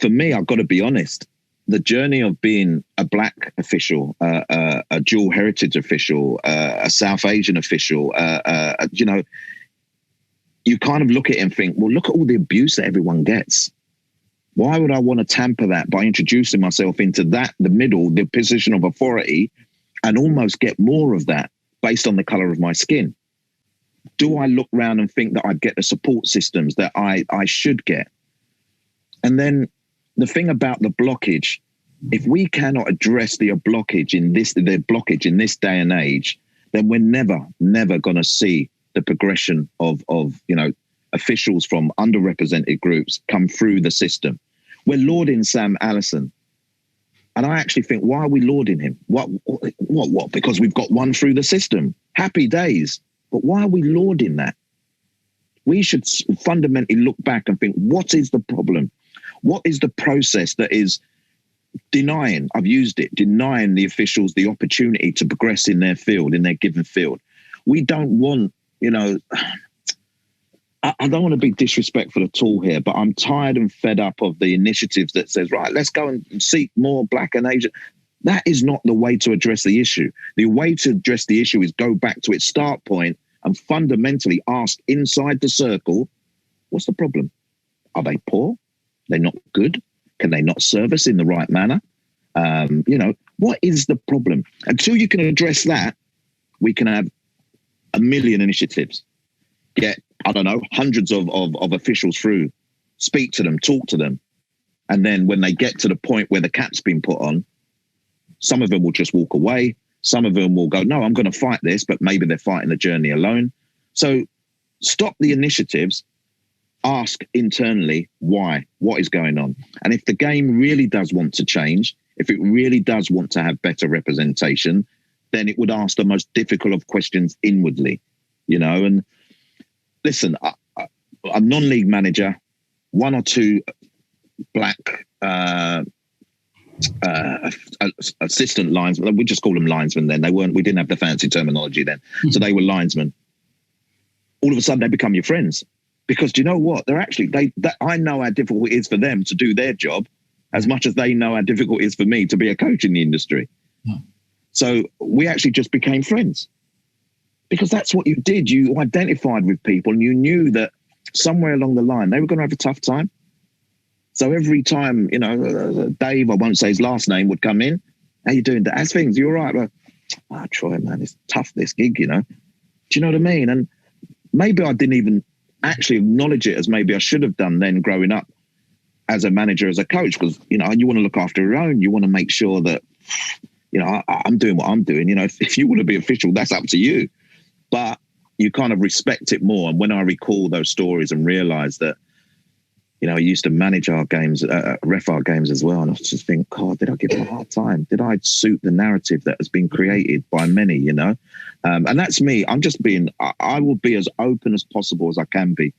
for me, I've got to be honest, the journey of being a black official, a dual heritage official, a South Asian official, you know, you kind of look at it and think, well, look at all the abuse that everyone gets. Why would I want to tamper that by introducing myself into that, the middle, the position of authority, and almost get more of that based on the color of my skin? Do I look around and think that I'd get the support systems that I should get? And then the thing about the blockage, if we cannot address the blockage in this day and age, then we're never going to see the progression of you know, officials from underrepresented groups come through the system. We're lauding Sam Allison, and I actually think, why are we lauding him? What? Because we've got one through the system. Happy days. But why are we lauding that? We should fundamentally look back and think, what is the problem? What is the process that is denying the officials the opportunity to progress in their field, in their given field? We don't want, you know, I don't want to be disrespectful at all here, but I'm tired and fed up of the initiatives that says, right, let's go and seek more black and Asian. That is not the way to address the issue. The way to address the issue is go back to its start point and fundamentally ask inside the circle, what's the problem? Are they poor? They're not good? Can they not serve us in the right manner? You know, what is the problem? Until you can address that, we can have a million initiatives. Get, I don't know, hundreds of officials through, speak to them, talk to them. And then when they get to the point where the cap's been put on, some of them will just walk away. Some of them will go, no, I'm going to fight this, but maybe they're fighting the journey alone. So stop the initiatives, ask internally why, what is going on? And if the game really does want to change, if it really does want to have better representation, then it would ask the most difficult of questions inwardly, you know. And listen, a non-league manager, one or two black assistant linesmen, we just call them linesmen then. We didn't have the fancy terminology then. So they were linesmen. All of a sudden they become your friends. Because do you know what? They're actually, I know how difficult it is for them to do their job as much as they know how difficult it is for me to be a coach in the industry. Yeah. So we actually just became friends. Because that's what you did. You identified with people and you knew that somewhere along the line, they were going to have a tough time. So every time, you know, Dave, I won't say his last name, would come in. How you doing? How's things? You all right? Well, Troy, man, it's tough, this gig, you know. Do you know what I mean? And maybe I didn't even actually acknowledge it as maybe I should have done then growing up as a manager, as a coach, because, you know, you want to look after your own. You want to make sure that, you know, I'm doing what I'm doing. You know, if you want to be official, that's up to you. But you kind of respect it more. And when I recall those stories and realize that, you know, I used to manage our games, ref our games as well. And I was just thinking, God, did I give him a hard time? Did I suit the narrative that has been created by many, you know? And that's me. I will be as open as possible as I can be.